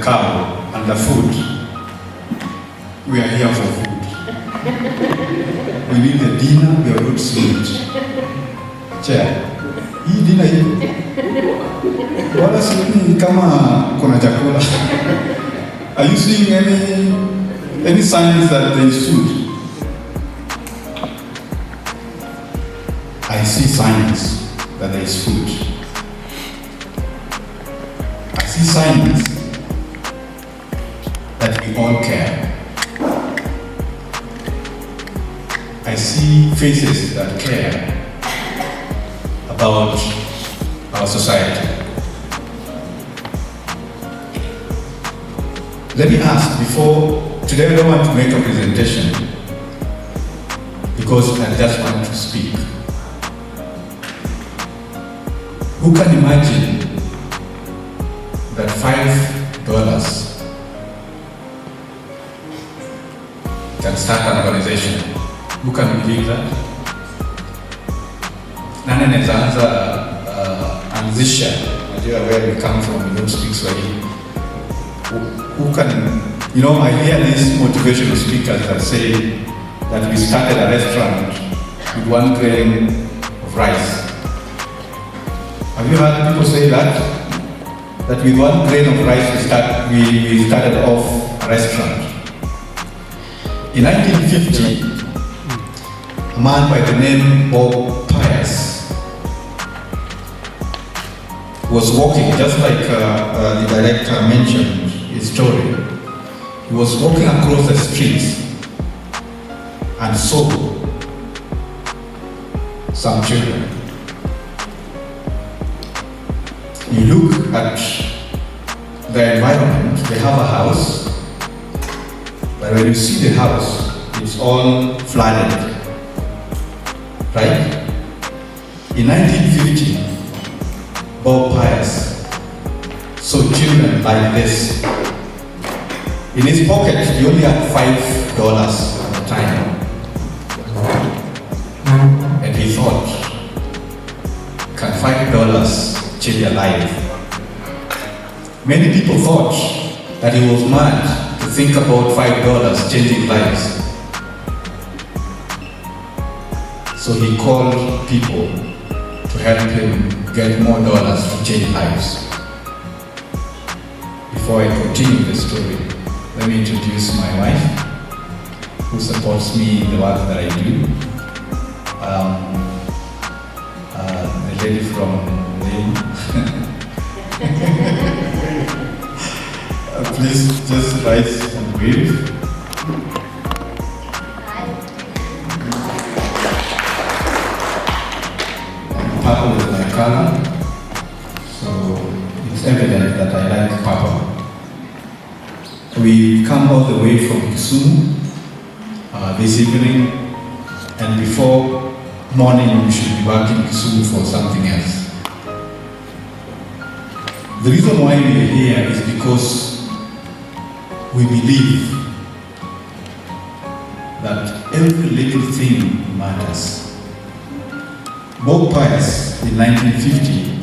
cow and the food. We are here for food. We need the dinner, we are good sweet. Chair, hii dinner hii. Wala sioni kama kuna chakula. Are you seeing any signs that there is food? I see signs that there is food. I see signs that we all care. I see faces that care about our society. Let me ask before, today I don't want to make a presentation because I just want to speak. Who can imagine that $5 can start an organization? Who can believe that? Nani anaweza anzisha? Najua where we come from, we don't speak Swahili. Who can, I hear these motivational speakers that say that we started a restaurant with 1 grain of rice. Have you heard people say that? That with 1 grain of rice we started off a restaurant. In 1950, a man by the name Bob Pius was walking, just like the director mentioned his story. He was walking across the streets and saw some children. You look at the environment, they have a house, but when you see the house, it's all flooded. Right? In 1950, Bob Pius saw children like this. In his pocket, he only had $5 at the time. And he thought, can $5 change a life? Many people thought that he was mad to think about $5 changing lives. So he called people to help him get more dollars to change lives. Before I continue the story, let me introduce my wife, who supports me in the work that I do. The lady from Lane. Please just rise and wave. Purple is my color, so it's evident that I like purple. We come all the way from Kisumu this evening, and before morning we should be back in Kisumu for something else. The reason why we are here is because we believe that every little thing matters. Bob Pius in 1950,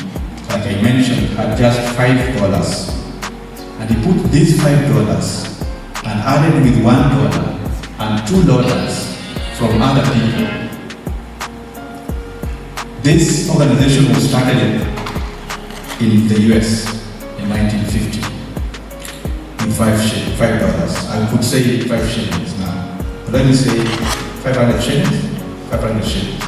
like I mentioned, had just $5. And he put these $5 and added with $1 and $2 from other people. This organization was started in the US in 1950 with $5. I could say 5 shillings now, but let me say 500 shillings, 500 shillings.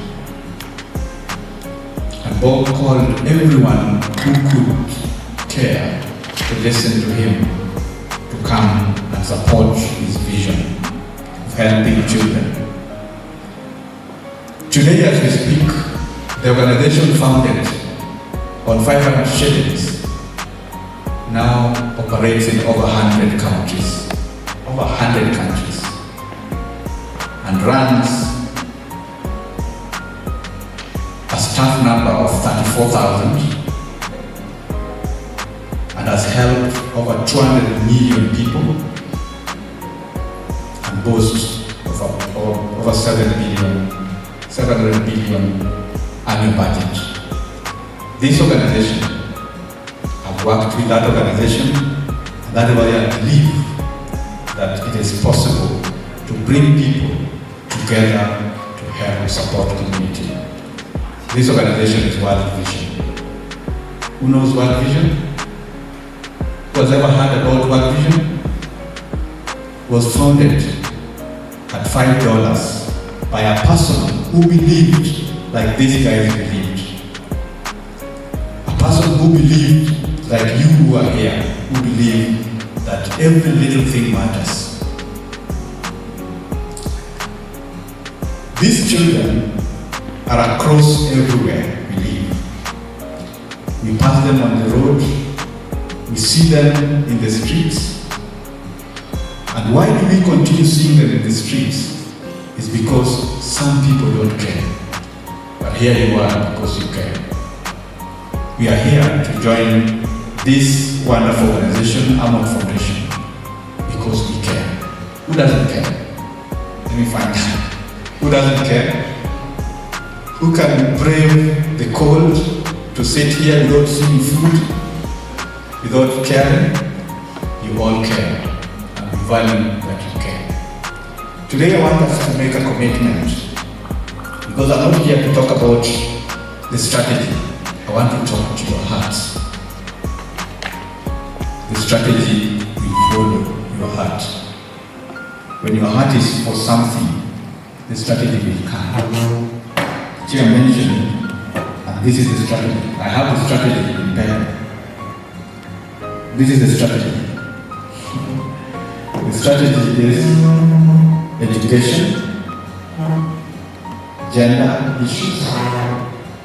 And Bob called everyone who could care to listen to him, to come and support his vision of helping children. Today as we speak, the organization founded on 500 shillings now operates in over 100 countries, and runs a staff number of 34,000 and has helped over 200 million people and boasts of over 700 billion annual budget. This organization, I've worked with that organization and That is why I believe that it is possible to bring people together to help support community. This organization is World Vision. Who knows World Vision? Who has ever heard about World Vision? Was founded at $5 by a person who believed like these guys believed. A person who believed like you who are here, who believe that every little thing matters. These children are across everywhere we live. We pass them on the road, we see them in the streets. And why do we continue seeing them in the streets? It's because some people don't care. But here you are because you care. We are here to join this wonderful organization, Amot Foundation, because we care. Who doesn't care? Let me find out. Who doesn't care? Who can brave the cold to sit here without seeing food, without caring? You all care, and we value that you care. Today I want us to make a commitment, because I'm not here to talk about the strategy. I want to talk to your hearts. The strategy will follow your heart. When your heart is for something, the strategy will come. Chair mentioned, and this is the strategy. I have the strategy in pen. This is the strategy. The strategy is education, gender issues,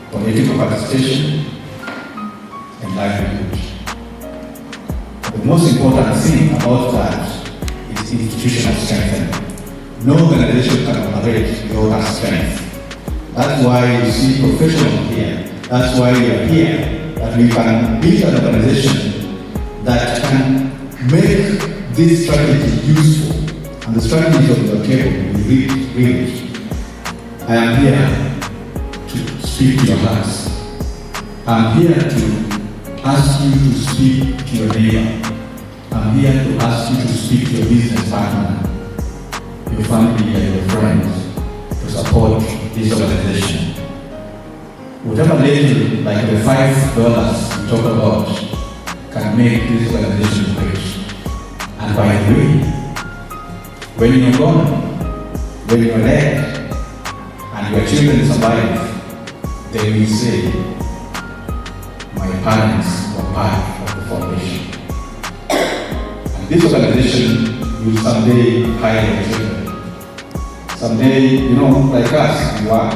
political participation, and livelihood. The most important thing about that is institutional strengthening. No organization can operate without strength. That's why you see professionals here. That's why we are here. That we can build an organization that can make this strategy useful. And the strategy is on the table. We read it. I am here to speak to your hearts. I'm here to ask you to speak to your neighbor. I'm here to ask you to speak to your business partner, your family and your friends, to support this organization. Whatever little, like the $5 we talk about, can make this organization great. And by the way, when you're gone, when you're dead, and your children survive, they will say, my parents were part of the foundation. And this organization will someday hire your children. Someday, like us, we work.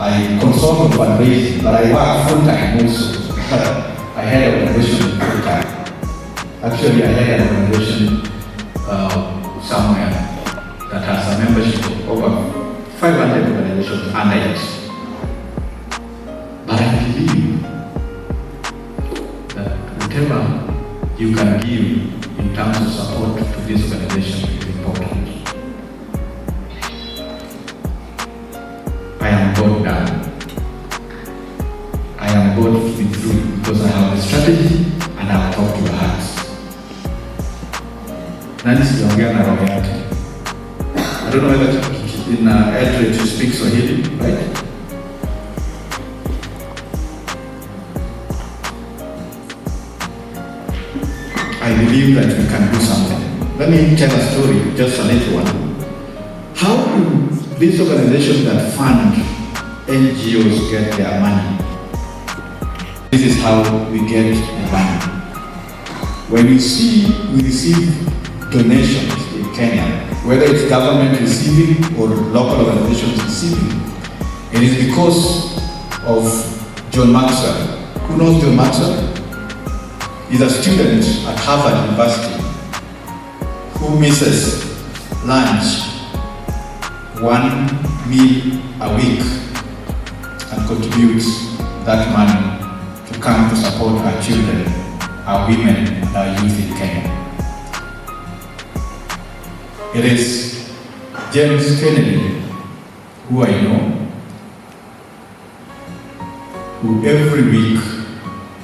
I consult on fundraising, but I work full-time also. I had an organization full-time. Actually, I had an organization somewhere that has a membership of over 500 organizations under it. But I believe that whatever you can give in terms of support to this organization is important. I am God down. I am God with you because I have a strategy and I will talk to your hearts. Nani sijaongea na roho yake. I don't know whether in Eldoret you speak Swahili, right? I believe that we can do something. Let me tell a story, just a little one. How do these organizations that fund NGOs get their money? This is how we get the money. When we receive donations in Kenya, whether it's government receiving or local organizations receiving, it is because of John Maxwell. Who knows John Maxwell? He's a student at Harvard University who misses lunch 1 meal a week and contributes that money to come to support our children, our women, and our youth in Kenya. It is James Kennedy, who I know, who every week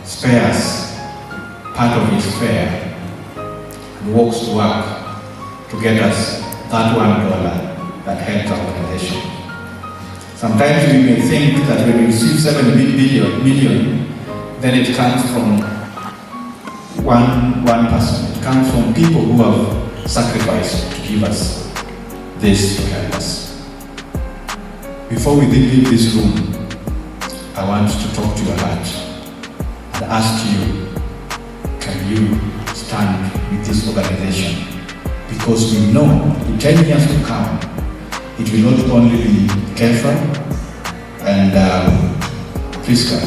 spares part of his fare and walks to work to get us that $1 that helps our organization. Sometimes we may think that when we receive 7 million, then it comes from one person. It comes from people who have sacrificed to give us this to help us. Before we leave this room, I want to talk to your heart and ask you, can you stand with this organization? Because we know in 10 years to come, it will not only be Kefa and Priska,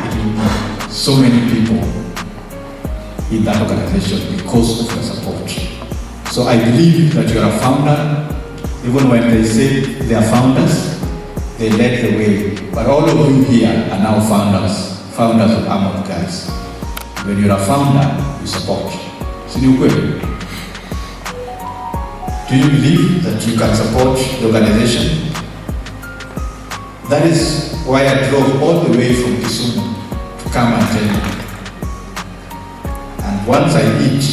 it will be so many people in that organization because of your support. So I believe that you are a founder. Even when they say they are founders, they led the way. But all of you here are now founders of Amot Girls. When you're a founder, you support. So you will. Do you believe that you can support the organization? That is why I drove all the way from Kisumu to come and tell you. And once I eat,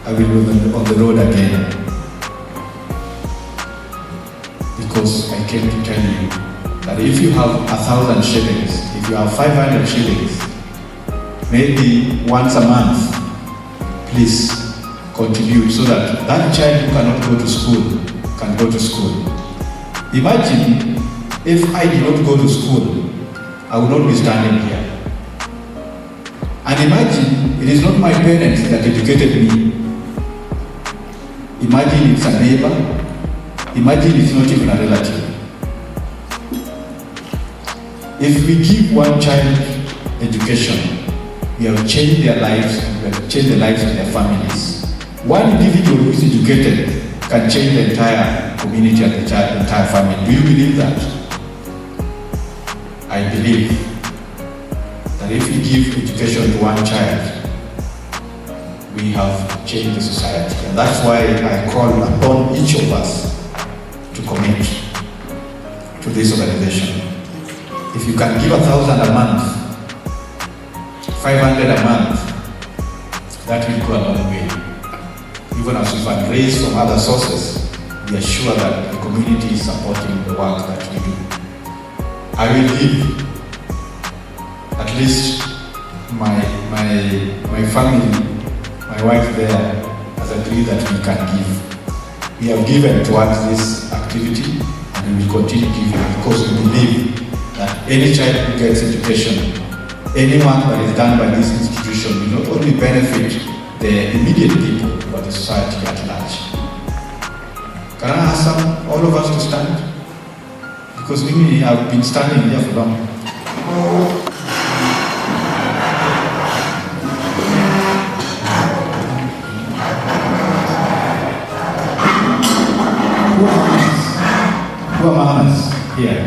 I will be on the road again. Because I came to tell you that if you have 1,000 shillings, if you have 500 shillings, maybe once a month, please contribute so that that child who cannot go to school can go to school. Imagine if I did not go to school, I would not be standing here. And imagine it is not my parents that educated me. Imagine it's a neighbor. Imagine it's not even a relative. If we give one child education, we have changed their lives, we have changed the lives of their families. One individual who is educated can change the entire community and the entire family. Do you believe that? I believe that if we give education to one child, we have changed the society. And that's why I call upon each of us to commit to this organization. If you can give 1,000 a month, 500 a month, that will go a long way. Even as we fundraise from other sources, we are sure that the community is supporting the work that we do. I will give at least my family, my wife there has agreed that we can give. We have given towards this activity and we will continue giving because we believe that any child who gets education, anyone that is done by this institution will not only benefit the immediate people, but the society at large. Can I ask all of us to stand? Because we have been standing here for long. Who among us here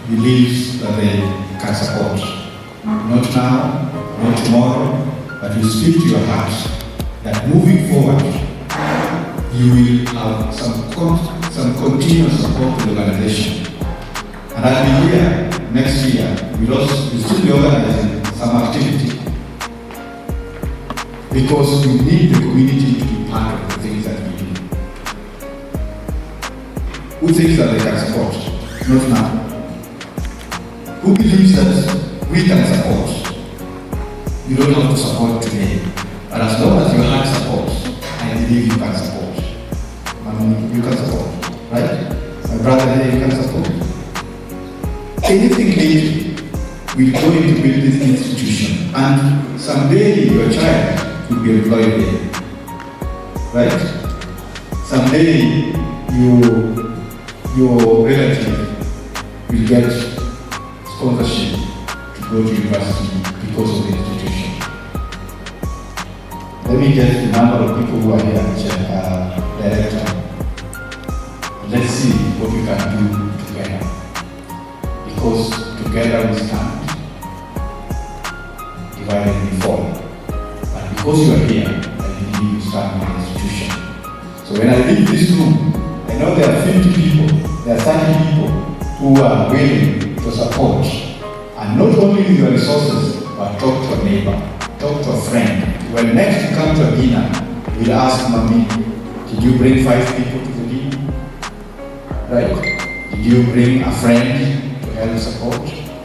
believes that they can support? Not now, not tomorrow, but you speak to your heart that moving forward, you will have some continuous support to the organization. And I'll be here next year. We'll still be organizing some activity because we need the community to be part of the things that we do. Who thinks that they can support? Not now. Who believes that we can support? You don't have to support today, but as long as your heart supports, I believe you can support. You can support, right? My brother here, you can support. Anything later will go into build this institution, and someday your child will be employed there, right? Someday your relative will get sponsorship to go to university because of the institution. Let me get the number of people who are here, director. Let's see what we can do together. Because together we stand, divided we fall. But because you are here, I believe you stand in the institution. So when I leave this room, I know there are 50 people, there are 30 people who are willing to support. And not only with your resources, but talk to a neighbor, talk to a friend. When next you come to a dinner, we'll ask mommy, did you bring 5 people to the dinner? Right? Did you bring a friend to help support?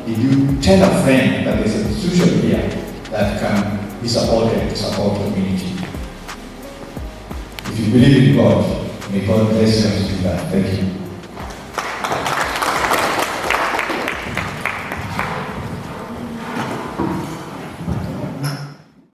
Did you tell a friend that there's an institution here that can be supported to support the community? If you believe in God, may God bless you to do that. Thank you.